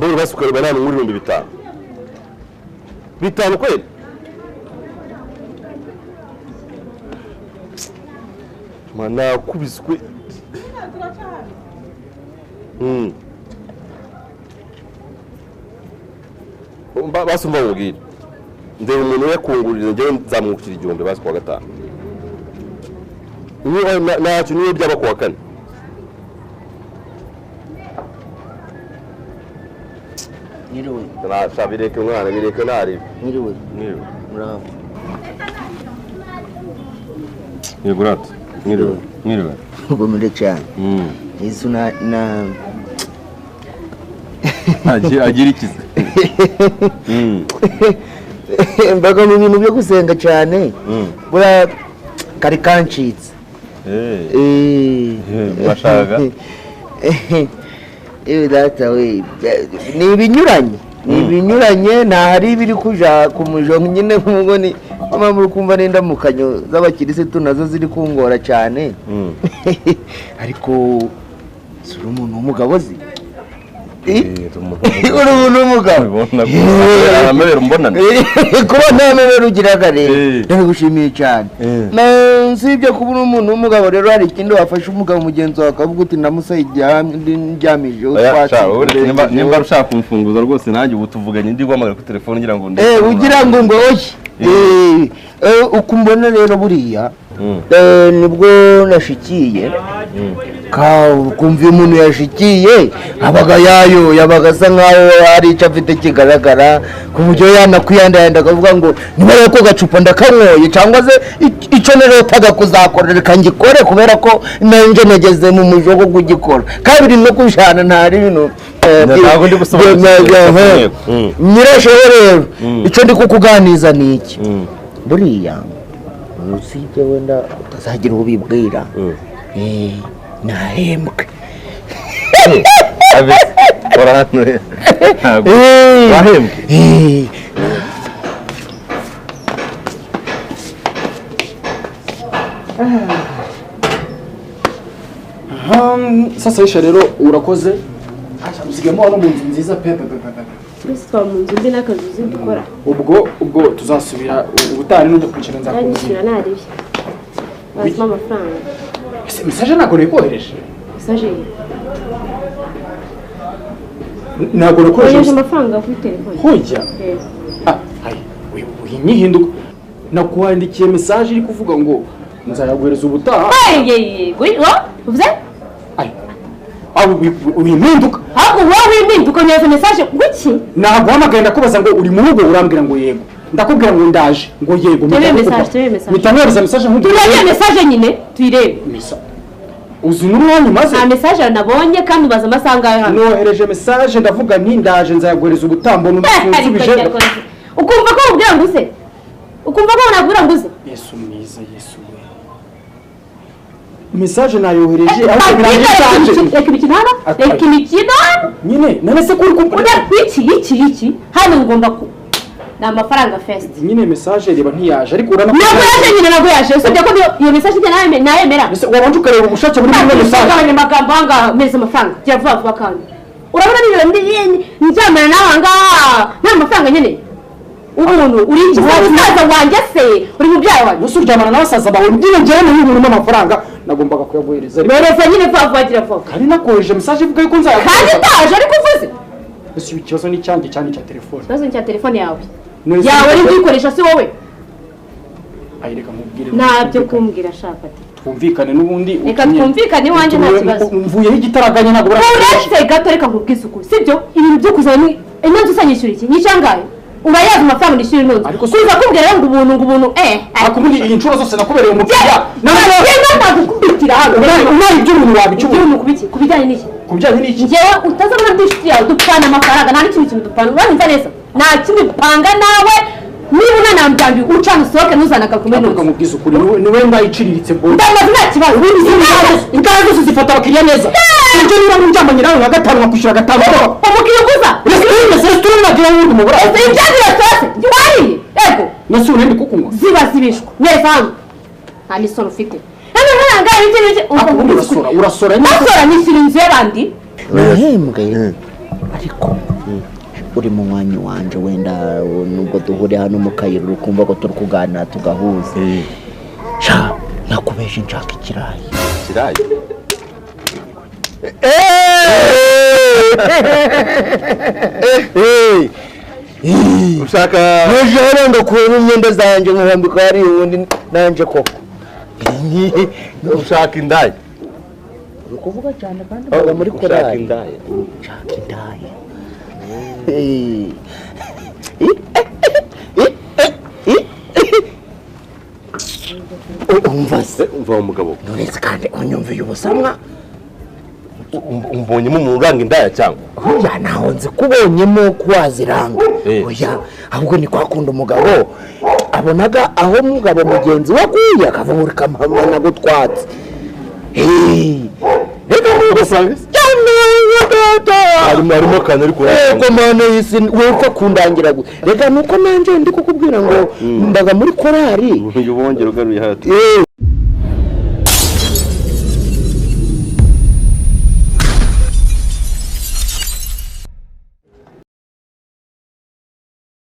mbona basuka banana muri 500 bitanu kweli mana kubiswe basumva ngubwira ndebe umuntu yakungurira ngewe nzamwukira igihombe basi kwa gatanu ntacyo niyo byaba kuwa kane Niriwe. Nasha bireke umwana bireke nari. Niriwe. Niriwe. Bravo. Yego Niriwe. Niriwe. Ugomere cyane. Yesu na agira ikize. Mbaga mu bintu byo gusenga cyane. Bura kari kancitse. Bashaka. Data we ni ibinyuranye nta hari biri kuja ku mujongo nyine nk'ubwo ni mpamvu kumva n'indamukanyo z'abakirisitu nazo ziri kungora cyane ariko suri umuntu w'umugabo zi uri umuntu w'umugabo kuba nta mebero ugiraga rero ndagushimiye cyane nsibye kuba uri umuntu w'umugabo rero hari ikindi wafashe umugabo mugenzi wawe akavuga uti namusaye njyamije nimba ushaka kumfunguza rwose nanjye ubu tuvuganye ndi guhamagara kuri telefone ngira ngo ugira ngo oye uko mbona rero buriya nibwo nashikiye kumva iyo umuntu yashikiye abaga yabaga asa nkaho hari icyo afite kigaragara ku buryo yanakwiyandayanda akavuga ngo niba rero ko gacupa ndakanyoye cyangwa se icyo narotaga kuzakora reka ngikore kubera ko nanjye nageze mu mujo wo kugikora kabiri no kujana ntari ibintu ntabwo ndi gusobanura nyirasheho rero icyo ndi kukuganiza ni iki buriya usibye wenda utazagira ubibwira nahembwe wahembwe sasa isha rero urakoze usigamo hano mu nzu nziza pepe twa mu nzu ndi n'akazi uzi dukora ubwo tuzasubira ubutari n'ujya kwicara nzakwishyura naribye bazima amafaranga ese message ntabwo nayikohereje message ntabwo nakoresheje amafaranga kuri telefone hojya uyinyihinduka nakuhandikiye message iri kuvuga ngo nzayaguhereza ubutaha uvuze uyimpinduka ahubwo wowe wimpinduka nyoza message guki ntabwo hamagaye ndakubaza ngo uri mu rugo urambwira ngo yego ndakubwira ngo ndaje ngo yego mitanyohereza message turebe message nyine tuyirebe uzi n'umwanya maze nta message nabonye kandi ubaza amasanga yawe hano nohereje message ndavuga nti ndaje nzayaguhereza ubutambo n'umusubije ukumva ko ubwira nguze ukumva ko nabwira nguze Yesu mwiza Yesu message nayohereje aho birangije reka imikino nyine none se kuri kumpura iki hano ngomba ku na amafaranga fest nyine message reba ntiyaje ariko urana ntabwo yaje nyine ntabwo yaje usibye ko iyo message nayemera wabanje ukareba ubushake muri iyo message kandi magambo anga meza amafaranga jya vuba kandi urabona niyo njyamana nawe ngaha nta mafaranga nyine umuntu uri umusaza wanjye se uri mu byayo wanjye usuryamana n'abasaza bawe ndine njyewe mu bintu n'amafaranga nagombaga kuyaguhereza bereza nyine vuba gira vuba kandi nakohereje message ivuga yuko nzayaguhereza kandi taje ariko uvuze ese ikibazo ni cyanjye cyane cya telefone ikibazo ni cya telefone yawe uri kuyikoresha si wowe ayireka mubwire ntabyo kumbwira shaka ati twumvikane n'ubundi reka twumvikane iwanjye nta kibazo mvuyeho igitaraganya ntabwo uretse gato reka nkubwize ukuri sibyo ibintu byo kuzana inonzi usanyishyura iki nicyangaye urayaza amafaranga ndishyura inonzi kuza kumbwira rero ngo ubuntu akubundi iyi nshuro zose nakubereye umukiriya nagukubitira hano unaye iby'umuntu wabicyumuntu kubijyanye n'iki njyewe utazabona by'inshuti yawe dupfana amafaranga nta n'ikintu dupfana uranyumva neza nta kimwe dupanga nawe niba unanambyanduye ucana usohoke ntuzanaga kumwe n'undi mubwiza ukuri niwe mwayiciriritse bwo ndamaze nta kibazo imbaraga zose zifata abakiriya neza ibyo niba muryamanye nawe nka gatanu nkakwishyura gatanu umukiriya uguza ese tunagira wundi mubura ibyazira zose wariye ego nasi urendi kukunywa ziba zibishwa neza hano nta n'isoni ufite urasora nishyura inzu y'abandi urahembwe ariko uri mu mwanya wanje wenda nubwo duhure hano mu kayira ukumva ko turi kuganira tugahuza sha nakubeshe nshaka ikirayi ushaka nijoro ndakura imyenda zanjye nkambika hari ubundi nanje koko ushaka indaya uri kuvuga cyane kandi mbaga muri korali nshaka indaya umva umugabo nturetse kandi unyumviye ubusamwa umbonyemo umuntu uranga indaya cyangwa oya naho nzi kubonyemo ko waziranga oya ahubwo ni kwa kundi umugabo abonaga aho mugabo mugenzi we aguye akavura kamama na gutwatsi reka ugasanga harimo akantu ariko mana y'isi wowe kundangira reka nuko nanje ndi kukubwira ngo ndaga muri korali uyu bongera ugaruye hato